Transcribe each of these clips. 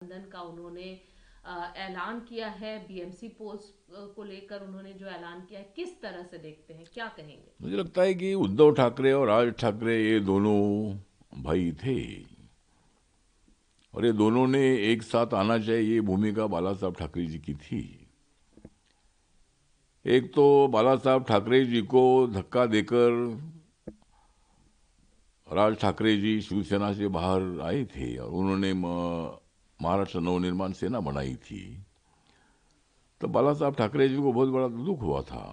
गठबंधन का उन्होंने ऐलान किया है। बीएमसी पोस्ट को लेकर उन्होंने जो ऐलान किया है, किस तरह से देखते हैं, क्या कहेंगे? मुझे लगता है कि उद्धव ठाकरे और राज ठाकरे ये दोनों भाई थे और ये दोनों ने एक साथ आना चाहिए, ये भूमिका बाला साहब ठाकरे जी की थी। एक तो बाला साहब ठाकरे जी को धक्का देकर राज ठाकरे जी शिवसेना से बाहर आए थे और उन्होंने महाराष्ट्र नवनिर्माण सेना बनाई थी। तो बाला साहब ठाकरे जी को बहुत बड़ा दुख हुआ था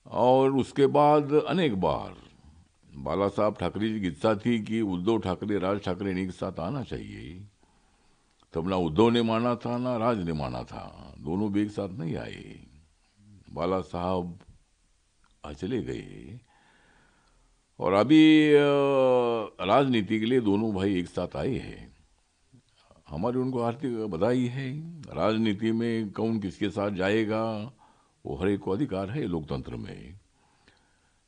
और उसके बाद अनेक बार बाला साहब ठाकरे जी की इच्छा थी कि उद्धव ठाकरे राज ठाकरे ने एक साथ आना चाहिए। तब ना उद्धव ने माना था ना राज ने माना था, दोनों भी एक साथ नहीं आए। बाला साहब चले गए और अभी राजनीति के लिए दोनों भाई एक साथ आए हैं। हमारी उनको हार्दिक बधाई है। राजनीति में कौन किसके साथ जाएगा वो हर एक को अधिकार है लोकतंत्र में।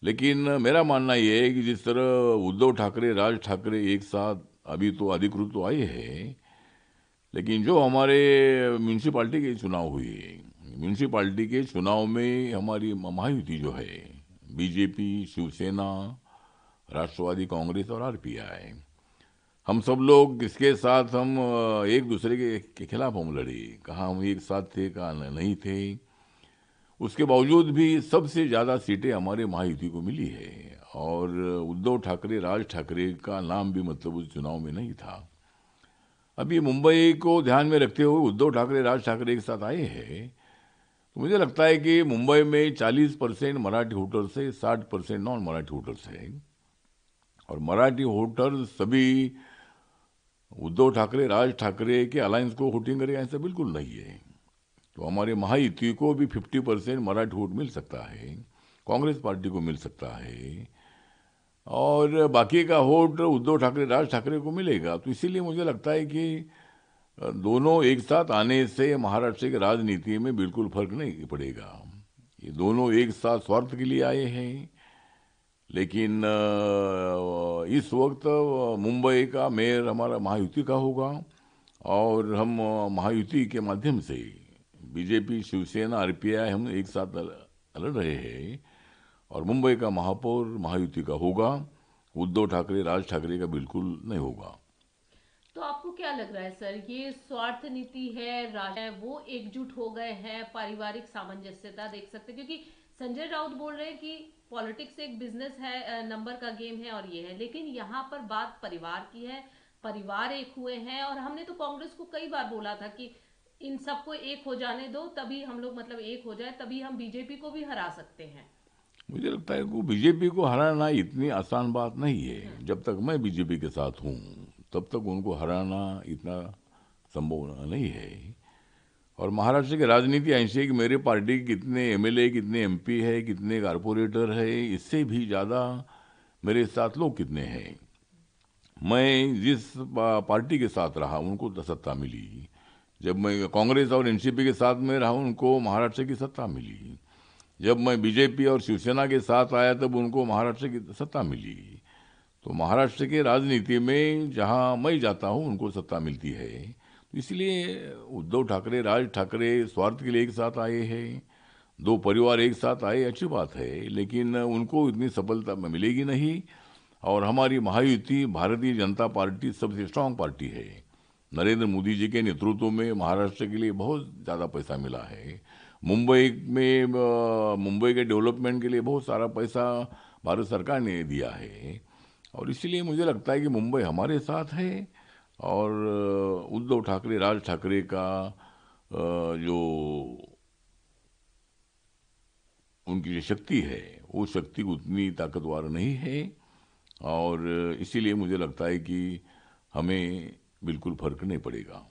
लेकिन मेरा मानना यह है कि जिस तरह उद्धव ठाकरे राज ठाकरे एक साथ अभी तो अधिकृत तो आए हैं, लेकिन जो हमारे म्यूनिसिपालिटी के चुनाव हुए, म्यूनिसिपालिटी के चुनाव में हमारी महायुति जो है, बीजेपी, शिवसेना, राष्ट्रवादी कांग्रेस और आरपीआई, हम सब लोग इसके साथ हम एक दूसरे के खिलाफ हम लड़े। कहाँ हम एक साथ थे, कहाँ नहीं थे। उसके बावजूद भी सबसे ज़्यादा सीटें हमारे महायुति को मिली है और उद्धव ठाकरे राज ठाकरे का नाम भी मतलब उस चुनाव में नहीं था। अभी मुंबई को ध्यान में रखते हुए उद्धव ठाकरे राज ठाकरे एक साथ आए हैं, तो मुझे लगता है कि मुंबई में 40% मराठी वोटर्स है, 60% नॉन मराठी वोटर्स है और मराठी वोटर्स सभी उद्धव ठाकरे राज ठाकरे के अलायंस को वोटिंग करेगा ऐसा बिल्कुल नहीं है। तो हमारे महायुति को भी 50% मराठी वोट मिल सकता है, कांग्रेस पार्टी को मिल सकता है और बाकी का वोट उद्धव ठाकरे राज ठाकरे को मिलेगा। तो इसीलिए मुझे लगता है कि दोनों एक साथ आने से महाराष्ट्र की राजनीति में बिल्कुल फर्क नहीं पड़ेगा। ये दोनों एक साथ स्वार्थ के लिए आए हैं, लेकिन इस वक्त मुंबई का मेयर हमारा महायुति का होगा और हम महायुति के माध्यम से बीजेपी, शिवसेना, आरपीआई हम एक साथ लड़ रहे हैं और मुंबई का महापौर महायुति का होगा। उद्धव ठाकरे राज ठाकरे का बिल्कुल नहीं होगा। तो आपको क्या लग रहा है सर, ये स्वार्थ नीति है, राजा वो एकजुट हो गए हैं, पारिवारिक सामंजस्यता देख सकते हैं? क्योंकि संजय राउत बोल रहे हैं कि पॉलिटिक्स एक बिजनेस है, नंबर का गेम है और ये है, लेकिन यहाँ पर बात परिवार की है। परिवार एक हुए हैं और हमने तो कांग्रेस को कई बार बोला था कि इन सबको एक हो जाने दो, तभी हम लोग मतलब एक हो जाए, तभी हम बीजेपी को भी हरा सकते हैं। मुझे लगता है कि बीजेपी को हराना इतनी आसान बात नहीं है। जब तक मैं बीजेपी के साथ हूँ तब तक उनको हराना इतना संभव नहीं है। और महाराष्ट्र की राजनीति ऐसी है कि मेरे पार्टी के कितने एमएलए, कितने एमपी है, कितने कारपोरेटर है, इससे भी ज़्यादा मेरे साथ लोग कितने हैं। मैं जिस पार्टी के साथ रहा उनको तो सत्ता मिली। जब मैं कांग्रेस और एनसीपी के साथ में रहा उनको महाराष्ट्र की सत्ता मिली। जब मैं बीजेपी और शिवसेना के साथ आया तब उनको महाराष्ट्र की सत्ता मिली। तो महाराष्ट्र के राजनीति में जहां मैं जाता हूं उनको सत्ता मिलती है। तो इसलिए उद्धव ठाकरे राज ठाकरे स्वार्थ के लिए एक साथ आए हैं, दो परिवार एक साथ आए, अच्छी बात है, लेकिन उनको इतनी सफलता मिलेगी नहीं। और हमारी महायुति भारतीय जनता पार्टी सबसे स्ट्रांग पार्टी है। नरेंद्र मोदी जी के नेतृत्व में महाराष्ट्र के लिए बहुत ज़्यादा पैसा मिला है। मुंबई में मुंबई के डेवलपमेंट के लिए बहुत सारा पैसा भारत सरकार ने दिया है और इसलिए मुझे लगता है कि मुंबई हमारे साथ है और उद्धव ठाकरे राज ठाकरे का जो उनकी जो शक्ति है वो शक्ति उतनी ताकतवर नहीं है और इसीलिए मुझे लगता है कि हमें बिल्कुल फर्क नहीं पड़ेगा।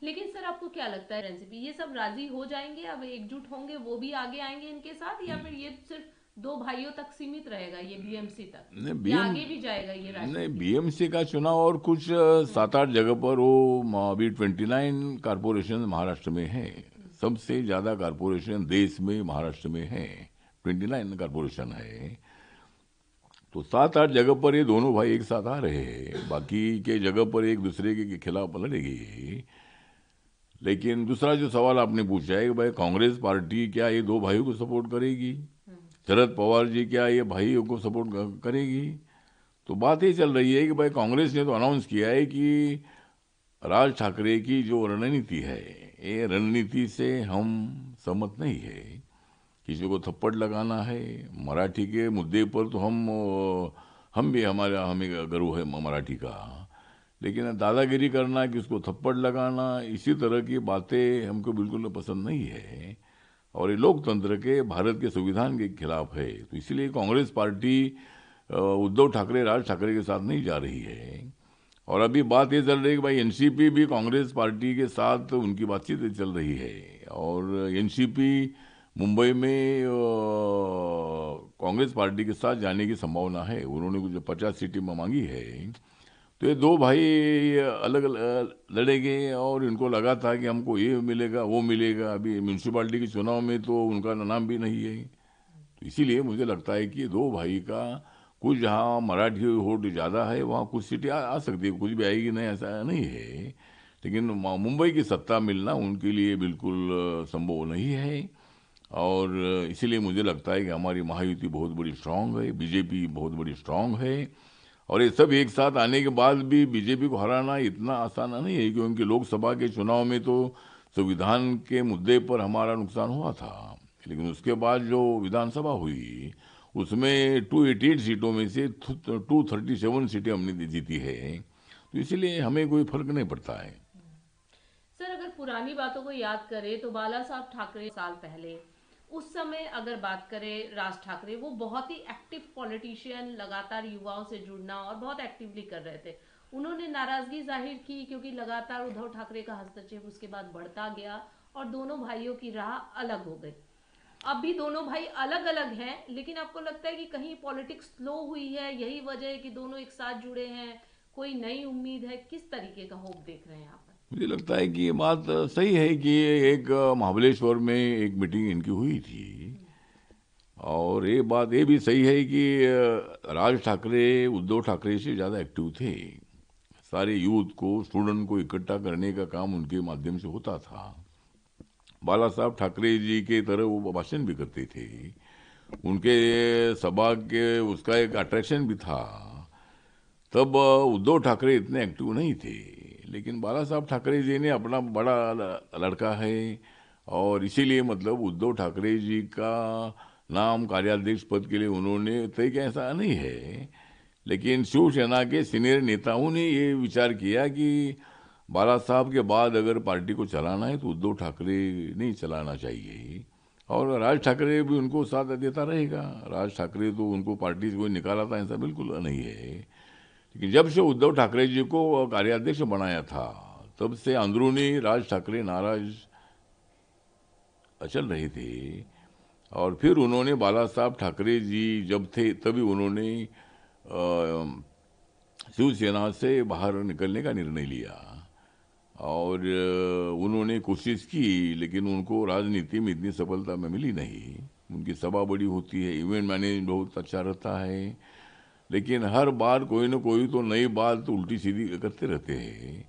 लेकिन सर, आपको क्या लगता है, एनसीपी ये सब राजी हो जाएंगे, अब एकजुट होंगे, वो भी आगे आएंगे इनके साथ, या फिर ये सिर्फ दो भाइयों तक सीमित रहेगा, ये बीएमसी तक, नहीं या बीएम आगे भी जाएगा ये नहीं राजनीति? बीएमसी का चुनाव और कुछ सात आठ जगह पर वो अभी 29 कारपोरेशन महाराष्ट्र में है। सबसे ज़्यादा कारपोरेशन देश में महाराष्ट्र में है, 29 कारपोरेशन है। तो 7-8 जगह पर ये दोनों भाई एक साथ आ रहे हैं, बाकी के जगह पर एक दूसरे के खिलाफ लड़ेगी। लेकिन दूसरा जो सवाल आपने पूछा है कि भाई कांग्रेस पार्टी क्या ये दो भाइयों को सपोर्ट करेगी, शरद पवार जी क्या ये भाइयों को सपोर्ट करेगी? तो बात ये चल रही है कि भाई कांग्रेस ने तो अनाउंस किया है कि राज ठाकरे की जो रणनीति है, ये रणनीति से हम सहमत नहीं है। किसी को थप्पड़ लगाना है मराठी के मुद्दे पर तो हम भी हमें गर्व है मराठी का, लेकिन दादागिरी करना, किसको थप्पड़ लगाना, इसी तरह की बातें हमको बिल्कुल पसंद नहीं है और ये लोकतंत्र के, भारत के संविधान के खिलाफ है। तो इसलिए कांग्रेस पार्टी उद्धव ठाकरे, राज ठाकरे के साथ नहीं जा रही है। और अभी बात ये चल रही है कि भाई एनसीपी भी कांग्रेस पार्टी के साथ उनकी बातचीत चल रही है और एनसीपी मुंबई में कांग्रेस पार्टी के साथ जाने की संभावना है। उन्होंने कुछ 50 सीटें मांगी है। तो ये दो भाई अलग अलग लड़ेंगे और इनको लगा था कि हमको ये मिलेगा वो मिलेगा। अभी म्यूनसिपालिटी के चुनाव में तो उनका नाम भी नहीं है। तो इसीलिए मुझे लगता है कि दो भाई का कुछ जहाँ मराठी वोट ज़्यादा है वहाँ कुछ सीटें आ सकती है, कुछ भी आएगी नहीं ऐसा नहीं है। लेकिन मुंबई की सत्ता मिलना उनके लिए बिल्कुल संभव नहीं है और इसीलिए मुझे लगता है कि हमारी महायुति बहुत बड़ी स्ट्रांग है, बीजेपी बहुत बड़ी स्ट्रांग है और ये सब एक साथ आने के बाद भी बीजेपी को हराना इतना आसान नहीं है, क्योंकि लोकसभा के चुनाव में तो संविधान के मुद्दे पर हमारा नुकसान हुआ था, लेकिन उसके बाद जो विधानसभा हुई उसमें 288 सीटों में से 237 सीटें हमने जीती है। तो इसलिए हमें कोई फर्क नहीं पड़ता है। सर, अगर पुरानी बातों को याद करें तो बाला साहब ठाकरे साल पहले, उस समय अगर बात करें राज ठाकरे, वो बहुत ही एक्टिव पॉलिटिशियन, लगातार युवाओं से जुड़ना और बहुत एक्टिवली कर रहे थे। उन्होंने नाराजगी जाहिर की क्योंकि लगातार उद्धव ठाकरे का हस्तक्षेप उसके बाद बढ़ता गया और दोनों भाइयों की राह अलग हो गई। अब भी दोनों भाई अलग अलग हैं, लेकिन आपको लगता है कि कहीं पॉलिटिक्स स्लो हुई है, यही वजह है कि दोनों एक साथ जुड़े हैं, कोई नई उम्मीद है? किस तरीके का होप देख रहे हैं यहाँ पर? मुझे लगता है कि ये बात सही है कि एक महाबलेश्वर में एक मीटिंग इनकी हुई थी और ये बात ये भी सही है कि राज ठाकरे उद्धव ठाकरे से ज़्यादा एक्टिव थे। सारे यूथ को, स्टूडेंट को इकट्ठा करने का काम उनके माध्यम से होता था। बाला साहब ठाकरे जी के तरह वो भाषण भी करते थे, उनके सभा के उसका एक अट्रैक्शन भी था। तब उद्धव ठाकरे इतने एक्टिव नहीं थे, लेकिन बाला साहब ठाकरे जी ने अपना बड़ा लड़का है और इसीलिए मतलब उद्धव ठाकरे जी का नाम कार्याध्यक्ष पद के लिए उन्होंने तय किया ऐसा नहीं है। लेकिन शिवसेना के सीनियर नेताओं ने ये विचार किया कि बाला साहब के बाद अगर पार्टी को चलाना है तो उद्धव ठाकरे नहीं चलाना चाहिए और राज ठाकरे भी उनको साथ देता रहेगा। राज ठाकरे तो उनको पार्टी से कोई निकाला था ऐसा बिल्कुल नहीं है। लेकिन जब से उद्धव ठाकरे जी को कार्याध्यक्ष बनाया था तब से अंदरूनी राज ठाकरे नाराज चल रहे थे और फिर उन्होंने बाला साहब ठाकरे जी जब थे तभी उन्होंने शिवसेना से बाहर निकलने का निर्णय लिया और उन्होंने कोशिश की, लेकिन उनको राजनीति में इतनी सफलता में मिली नहीं। उनकी सभा बड़ी होती है, इवेंट मैनेज बहुत अच्छा रहता है, लेकिन हर बार कोई ना कोई तो नई बात तो उल्टी सीधी करते रहते हैं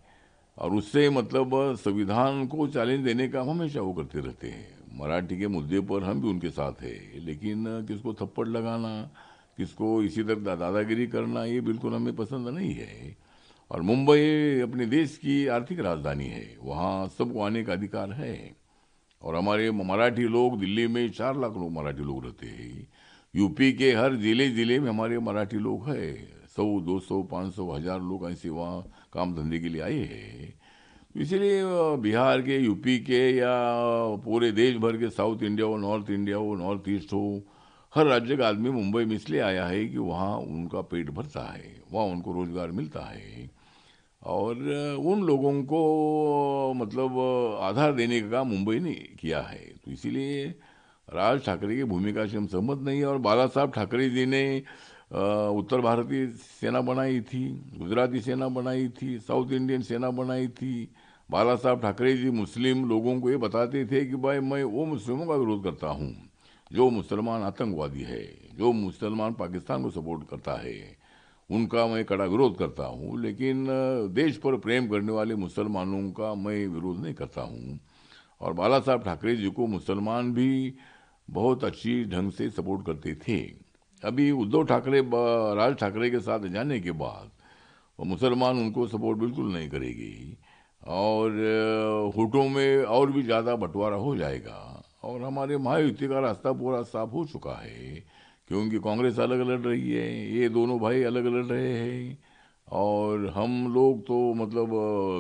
और उससे मतलब संविधान को चैलेंज देने का हमेशा वो करते रहते हैं। मराठी के मुद्दे पर हम भी उनके साथ है, लेकिन किसको थप्पड़ लगाना, किसको इसी तरह दादागिरी करना, ये बिल्कुल हमें पसंद नहीं है। और मुंबई अपने देश की आर्थिक राजधानी है, वहाँ सबको आने का अधिकार है और हमारे मराठी लोग, दिल्ली में 4 लाख लोग मराठी लोग रहते हैं। यूपी के हर जिले में हमारे मराठी लोग हैं, 100, 200, 500, 1000 लोग ऐसे वहाँ काम धंधे के लिए आए हैं। इसीलिए बिहार के, यूपी के या पूरे देश भर के, साउथ इंडिया हो, नॉर्थ ईस्ट हो, हर राज्य का आदमी मुंबई में इसलिए आया है कि वहाँ उनका पेट भरता है, वहाँ उनको रोजगार मिलता है और उन लोगों को मतलब आधार देने का काम मुंबई ने किया है। तो इसीलिए राज ठाकरे की भूमिका से हम सहमत नहीं है। और बाला साहब ठाकरे जी ने उत्तर भारतीय सेना बनाई थी, गुजराती सेना बनाई थी, साउथ इंडियन सेना बनाई थी। बाला साहब ठाकरे जी मुस्लिम लोगों को ये बताते थे कि भाई मैं वो मुस्लिमों का विरोध करता हूँ जो मुसलमान आतंकवादी है, जो मुसलमान पाकिस्तान को सपोर्ट करता है, उनका मैं कड़ा विरोध करता हूँ। लेकिन देश पर प्रेम करने वाले मुसलमानों का मैं विरोध नहीं करता हूँ। और बाला साहब ठाकरे जी को मुसलमान भी बहुत अच्छी ढंग से सपोर्ट करते थे। अभी उद्धव ठाकरे राज ठाकरे के साथ जाने के बाद वो मुसलमान उनको सपोर्ट बिल्कुल नहीं करेगी, और हुटों में और भी ज़्यादा बंटवारा हो जाएगा। और हमारे महायुति का रास्ता पूरा साफ हो चुका है, क्योंकि कांग्रेस अलग लड़ रही है, ये दोनों भाई अलग लड़ रहे हैं, और हम लोग तो मतलब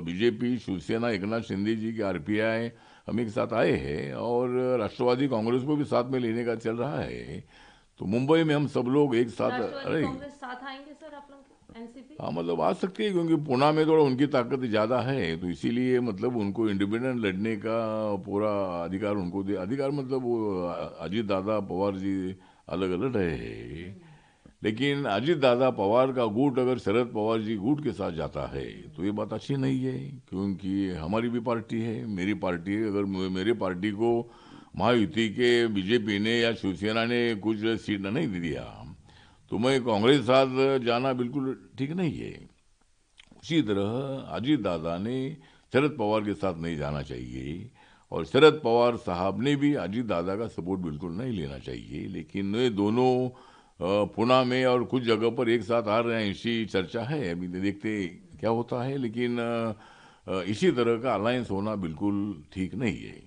बीजेपी, शिवसेना, एकनाथ शिंदे जी की आरपीआई हम एक साथ आए हैं, और राष्ट्रवादी कांग्रेस को भी साथ में लेने का चल रहा है। तो मुंबई में हम सब लोग एक साथ राष्ट्रवादी रहेंगे। कांग्रेस साथ आएंगे सर आप लोग एनसीपी? हाँ, मतलब आ सकती है, क्योंकि पुणे में थोड़ा उनकी ताकत ज़्यादा है, तो इसीलिए मतलब उनको इंडिपेंडेंट लड़ने का पूरा अधिकार उनको दे। अधिकार मतलब वो अजीत दादा पवार जी अलग अलग रहे हैं, लेकिन अजीत दादा पवार का गुट अगर शरद पवार जी गुट के साथ जाता है तो ये बात अच्छी नहीं है, क्योंकि हमारी भी पार्टी है, मेरी पार्टी है। अगर मेरी पार्टी को महायुति के बीजेपी ने या शिवसेना ने कुछ सीट नहीं दिया तो मैं कांग्रेस के साथ जाना बिल्कुल ठीक नहीं है। उसी तरह अजीत दादा ने शरद पवार के साथ नहीं जाना चाहिए, और शरद पवार साहब ने भी अजीत दादा का सपोर्ट बिल्कुल नहीं लेना चाहिए। लेकिन ये दोनों पुणे में और कुछ जगह पर एक साथ आ रहे हैं, इसी चर्चा है, अभी देखते क्या होता है। लेकिन इसी तरह का अलायंस होना बिल्कुल ठीक नहीं है।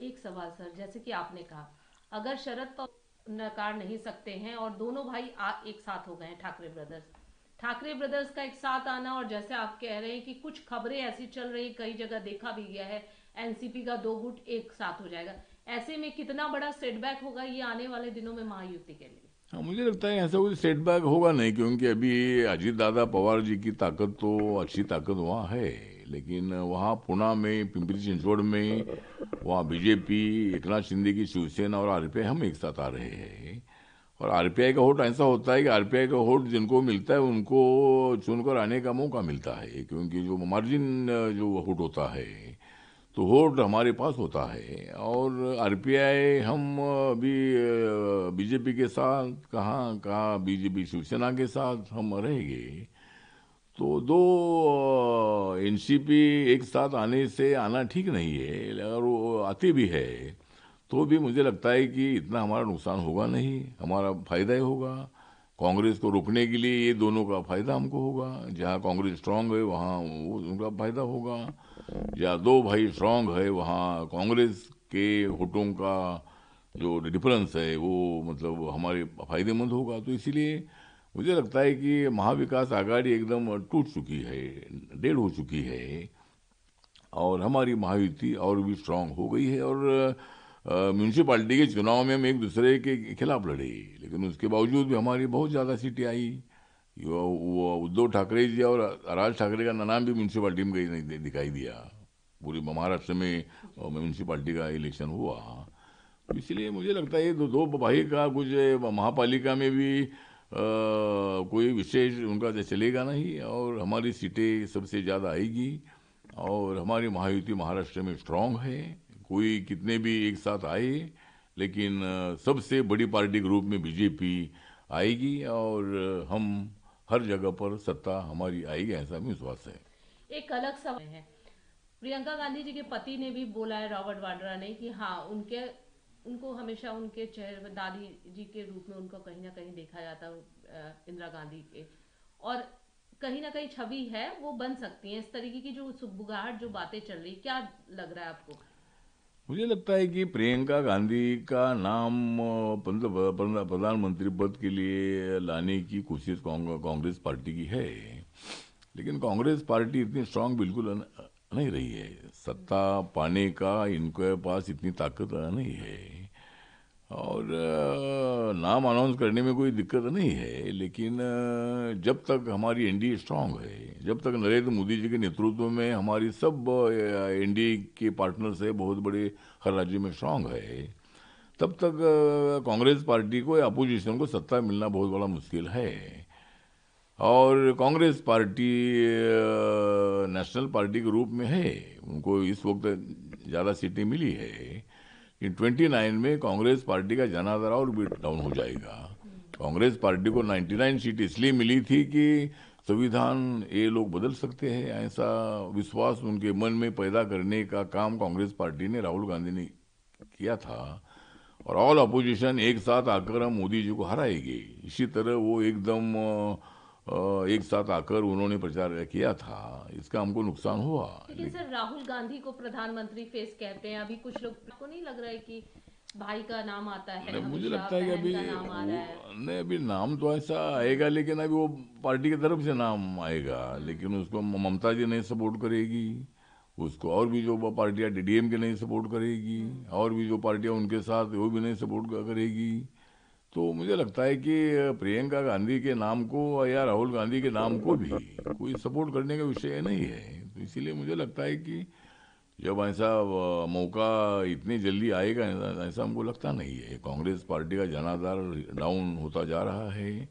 एक सवाल सर, जैसे कि आपने कहा अगर शरद पवार नकार नहीं सकते हैं और दोनों भाई एक साथ हो गए हैं, ठाकरे ब्रदर्स का एक साथ आना, और जैसे आप कह रहे हैं कि कुछ खबरें ऐसी चल रही, कई जगह देखा भी गया है एनसीपी का दो गुट एक साथ हो जाएगा, ऐसे में कितना बड़ा सेटबैक होगा ये आने वाले दिनों में महायुति के लिए? हाँ, मुझे लगता है ऐसा कोई सेटबैक होगा नहीं, क्योंकि अभी अजीत दादा पवार जी की ताकत तो अच्छी ताकत वहाँ है, लेकिन वहाँ पुणे में, पिंपरी चिंचवड़ में, वहाँ बीजेपी, एकनाथ शिंदे की शिवसेना और आरपीआई हम एक साथ आ रहे हैं। और आरपीआई का वोट ऐसा होता है कि आरपीआई का वोट जिनको मिलता है उनको चुनकर आने का मौका मिलता है, क्योंकि जो मार्जिन जो वोट होता है तो वोट हमारे पास होता है। और आरपीआई हम अभी बीजेपी के साथ कहाँ कहाँ, बीजेपी शिवसेना के साथ हम रहेंगे। तो दो एनसीपी एक साथ आने से आना ठीक नहीं है, अगर वो आती भी है तो भी मुझे लगता है कि इतना हमारा नुकसान होगा नहीं, हमारा फायदा ही होगा। कांग्रेस को रोकने के लिए ये दोनों का फायदा हमको होगा, जहाँ कांग्रेस स्ट्रांग है वहाँ वो उनका फायदा होगा, या दो भाई स्ट्रांग है वहाँ कांग्रेस के वोटों का जो डिफरेंस है वो मतलब हमारे फायदेमंद होगा। तो इसीलिए मुझे लगता है कि महाविकास आघाड़ी एकदम टूट चुकी है, डेड हो चुकी है, और हमारी महायुति और भी स्ट्रांग हो गई है। और म्यूनसिपालिटी के चुनाव में हम एक दूसरे के खिलाफ लड़े, लेकिन उसके बावजूद भी हमारी बहुत ज़्यादा सीटें आई। वो उद्धव ठाकरे जी और राज ठाकरे का नाम भी म्यूनसिपालिटी में कहीं नहीं दिखाई दिया, पूरी महाराष्ट्र में म्यूनसिपालिटी का इलेक्शन हुआ। तो इसलिए मुझे लगता है ये दो भाई का कुछ महापालिका में भी कोई विशेष उनका चलेगा नहीं, और हमारी सीटें सबसे ज़्यादा आएगी, और हमारी महायुति महाराष्ट्र में स्ट्रांग है। कोई कितने भी एक साथ आए, लेकिन सबसे बड़ी पार्टी के रूप में बीजेपी आएगी, और हम हर जगह पर सत्ता हमारी आएगी, ऐसा भी विश्वास है। एक अलग सवाल है, प्रियंका गांधी जी के पति ने भी बोला है, रॉबर्ट वाड्रा ने, कि हाँ उनको हमेशा उनके चेहरे दादी जी के रूप में उनको कहीं ना कहीं देखा जाता इंदिरा गांधी के, और कहीं ना कहीं छवि है वो बन सकती है। इस तरीके की जो सुगबुगाहट जो बातें चल रही, क्या लग रहा है आपको? मुझे लगता है कि प्रियंका गांधी का नाम प्रधानमंत्री पद के लिए लाने की कोशिश कांग्रेस पार्टी की है, लेकिन कांग्रेस पार्टी इतनी स्ट्रांग बिल्कुल नहीं रही है। सत्ता पाने का इनके पास इतनी ताकत नहीं है, और नाम अनाउंस करने में कोई दिक्कत नहीं है, लेकिन जब तक हमारी एनडीए स्ट्रांग है, जब तक नरेंद्र मोदी जी के नेतृत्व में हमारी सब एनडीए के पार्टनर्स है बहुत बड़े, हर राज्य में स्ट्रांग है, तब तक कांग्रेस पार्टी को या अपोजिशन को सत्ता मिलना बहुत बड़ा मुश्किल है। और कांग्रेस पार्टी नेशनल पार्टी के रूप में है, उनको इस वक्त ज़्यादा सीटें मिली है, इन 29 में कांग्रेस पार्टी का जनाधार और भी डाउन हो जाएगा। कांग्रेस पार्टी को 99 सीट इसलिए मिली थी कि संविधान ये लोग बदल सकते हैं, ऐसा विश्वास उनके मन में पैदा करने का काम कांग्रेस पार्टी ने, राहुल गांधी ने किया था। और ऑल अपोजिशन एक साथ आकर हम मोदी जी को हराएंगे, इसी तरह वो एकदम एक साथ आकर उन्होंने प्रचार किया था। इसका हमको नुकसान हुआ। लेकिन सर, राहुल गांधी को प्रधानमंत्री फेस कहते हैं, अभी कुछ लोग को नहीं लग रहा है कि भाई का नाम आता है, मुझे अमित शाह लगता है कि बहन अभी का नाम आ रहा है। नहीं, अभी नाम तो ऐसा आएगा, लेकिन अभी वो पार्टी की तरफ से नाम आएगा, लेकिन उसको ममता जी नहीं सपोर्ट करेगी, उसको और भी जो पार्टियां डीडीएम के नहीं सपोर्ट करेगी, और भी जो पार्टियां उनके साथ वो भी नहीं सपोर्ट करेगी। तो मुझे लगता है कि प्रियंका गांधी के नाम को या राहुल गांधी के नाम को भी कोई सपोर्ट करने का विषय नहीं है। तो इसीलिए मुझे लगता है कि जब ऐसा मौका इतनी जल्दी आएगा, ऐसा हमको लगता नहीं है। कांग्रेस पार्टी का जनाधार डाउन होता जा रहा है,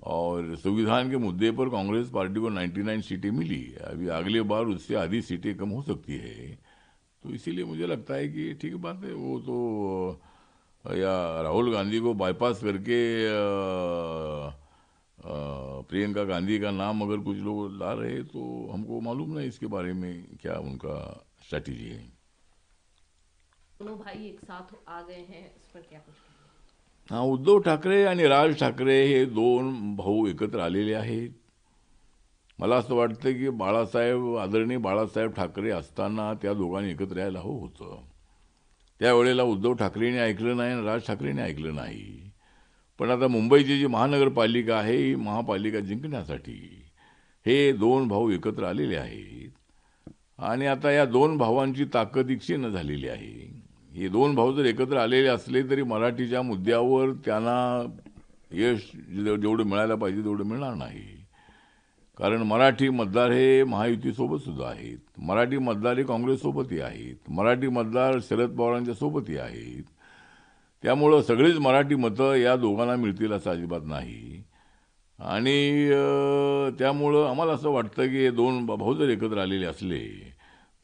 और संविधान के मुद्दे पर कांग्रेस पार्टी को 99 सीटें मिली, अभी अगली बार उससे आधी सीटें कम हो सकती है। तो इसीलिए मुझे लगता है कि ठीक बात है, वो तो या राहुल गांधी को बाईपास करके प्रियंका गांधी का नाम अगर कुछ लोग ला रहे, तो हमको मालूम नहीं इसके बारे में क्या उनका स्ट्रैटेजी है। दोनों भाई एक साथ आ गए हैं, इस पर क्या कुछ कहेंगे? हाँ, उद्धव ठाकरे आणि राज ठाकरे हे दोन भाऊ एकत्र आलेले आहेत. मला असं वाटतं की आदरणीय बाळासाहेब ठाकरे असताना त्या दोघांनी एकत्र यायला हवं होतं. त्यावेळेला उद्धव ठाकरेंनी ऐकलं नाही आणि राज ठाकरेंनी ऐकलं नाही. पण आता मुंबईची जी महानगरपालिका आहे, ही महापालिका जिंकण्यासाठी हे दोन भाऊ एकत्र आलेले आहेत, आणि आता या दोन भावांची ताकद क्षीण झालेली आहे. हे दोन भाऊ जर एकत्र आलेले असले तरी मराठीच्या मुद्द्यावर त्यांना यश जेवढं मिळायला पाहिजे तेवढं मिळणार नाही. कारण मराठी मतदार हे महायुतीसोबत सुद्धा आहेत, मराठी मतदार हे काँग्रेससोबतही आहेत, मराठी मतदार शरद पवारांच्या सोबतही आहेत. त्यामुळं सगळीच मराठी मतं या दोघांना मिळतील असं अजिबात नाही. आणि त्यामुळं आम्हाला असं वाटतं की हे दोन भाऊ जर एकत्र आलेले असले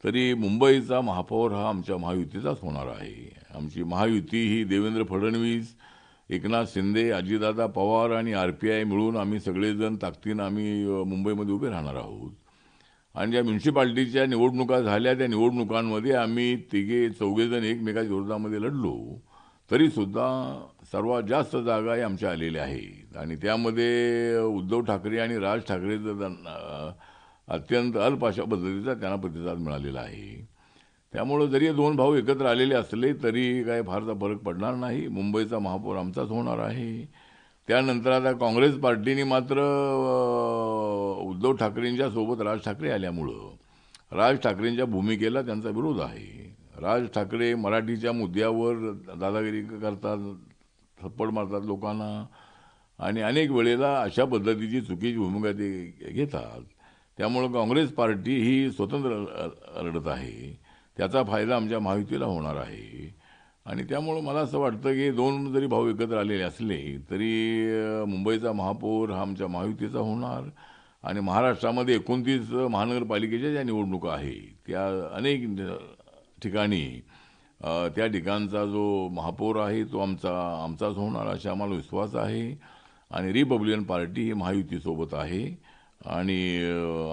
तरी मुंबईचा महापौर हा आमच्या महायुतीचाच होणार आहे. आमची महायुती ही देवेंद्र फडणवीस, एकनाथ शिंदे, अजितदादा पवार आणि RPI मिळून आम्ही सगळेजण ताकदीनं आम्ही मुंबईमध्ये उभे राहणार आहोत. आणि ज्या म्युन्सिपाल्टीच्या निवडणुका झाल्या त्या निवडणुकांमध्ये आम्ही चौघेजण एकमेकाच्या विरोधामध्ये लढलो, तरीसुद्धा सर्वात जास्त जागा या आमच्या आलेल्या आहेत. आणि त्यामध्ये उद्धव ठाकरे आणि राज ठाकरेचं अत्यंत अल्प अशा पद्धतीचा त्यांना प्रतिसाद मिळालेला आहे. त्यामुळं जरी दोन भाऊ एकत्र आलेले असले तरी काय फारसा फरक पडणार नाही. मुंबईचा महापौर आमचाच होणार आहे. त्यानंतर आता काँग्रेस पार्टीने मात्र उद्धव ठाकरेंच्या सोबत राज ठाकरे आल्यामुळं राज ठाकरेंच्या भूमिकेला त्यांचा विरोध आहे. राज ठाकरे मराठीच्या मुद्द्यावर दादागिरी करतात, थप्पड मारतात लोकांना, आणि अनेक वेळेला अशा पद्धतीची चुकीची भूमिका ते घेतात. त्यामुळं काँग्रेस पार्टी ही स्वतंत्र लढत आहे, त्याचा फायदा आमच्या महायुतीला होणार आहे. आणि त्यामुळं मला असं वाटतं की दोन जरी भाऊ एकत्र आलेले असले तरी मुंबईचा महापौर हा आमच्या महायुतीचा होणार. आणि महाराष्ट्रामध्ये 29 महानगरपालिकेच्या ज्या निवडणुका आहेत त्या अनेक ठिकाणी त्या ठिकाणचा जो महापौर आहे तो आमचाच होणार असा आम्हाला विश्वास आहे. आणि रिपब्लिकन पार्टी ही महायुतीसोबत आहे आणि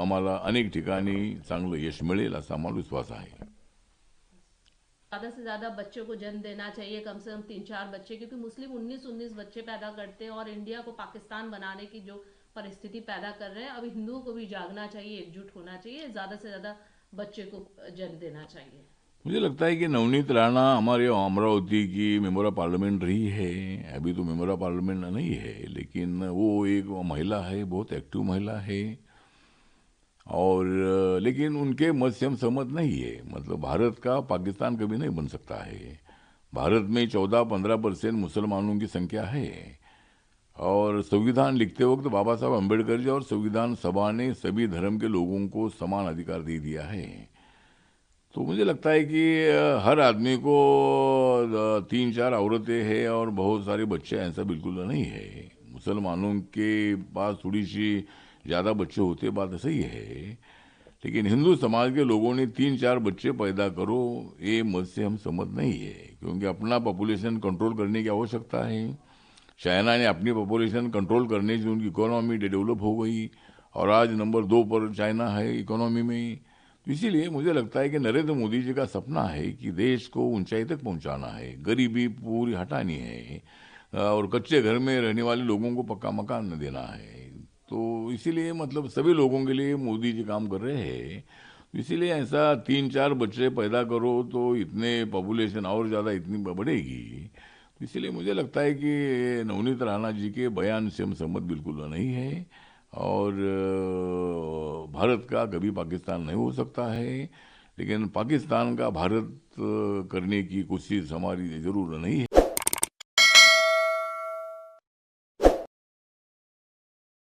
आम्हाला अनेक ठिकाणी चांगलं यश मिळेल असा आम्हाला विश्वास आहे. ज्यादा से ज्यादा बच्चों को जन्म देना चाहिए, कम से कम 3-4 बच्चे, क्योंकि मुस्लिम 19-19 बच्चे पैदा करते हैं और इंडिया को पाकिस्तान बनाने की जो परिस्थिति पैदा कर रहे हैं. अब हिंदुओं को भी जागना चाहिए, एकजुट होना चाहिए, ज्यादा से ज्यादा बच्चे को जन्म देना चाहिए. मुझे लगता है कि नवनीत राणा हमारे अमरावती की मेंबर ऑफ पार्लियामेंट रही है. अभी तो मेंबर ऑफ पार्लियामेंट नहीं है, लेकिन वो एक महिला है, बहुत एक्टिव महिला है. और लेकिन उनके मत से हम सहमत नहीं है. मतलब भारत का पाकिस्तान कभी नहीं बन सकता है. भारत में 14-15% मुसलमानों की संख्या है. और संविधान लिखते वक्त बाबा साहब अम्बेडकर जी और संविधान सभा ने सभी धर्म के लोगों को समान अधिकार दे दिया है. तो मुझे लगता है कि हर आदमी को 3-4 औरतें हैं और बहुत सारे बच्चे, ऐसा बिल्कुल नहीं है. मुसलमानों के पास थोड़ी सी ज़्यादा बच्चे होते, बात सही है, लेकिन हिंदू समाज के लोगों ने 3-4 बच्चे पैदा करो, ये मत से हम सहमत नहीं है, क्योंकि अपना पॉपुलेशन कंट्रोल करने की आवश्यकता है। चाइना ने अपनी पॉपुलेशन कंट्रोल करने से उनकी इकोनॉमी डेवलप हो गई और आज नंबर 2 पर चाइना है इकोनॉमी में। तो इसीलिए मुझे लगता है कि नरेंद्र मोदी जी का सपना है कि देश को ऊंचाई तक पहुंचाना है, गरीबी पूरी हटानी है और कच्चे घर में रहने वाले लोगों को पक्का मकान देना है। तो इसीलिए मतलब सभी लोगों के लिए मोदी जी काम कर रहे हैं। इसीलिए ऐसा 3-4 बच्चे पैदा करो तो इतने पॉपुलेशन और ज़्यादा इतनी बढ़ेगी। इसीलिए मुझे लगता है कि नवनीत राणा जी के बयान से हम सहमत बिल्कुल नहीं है और भारत का कभी पाकिस्तान नहीं हो सकता है, लेकिन पाकिस्तान का भारत करने की कोशिश हमारी जरूर नहीं है।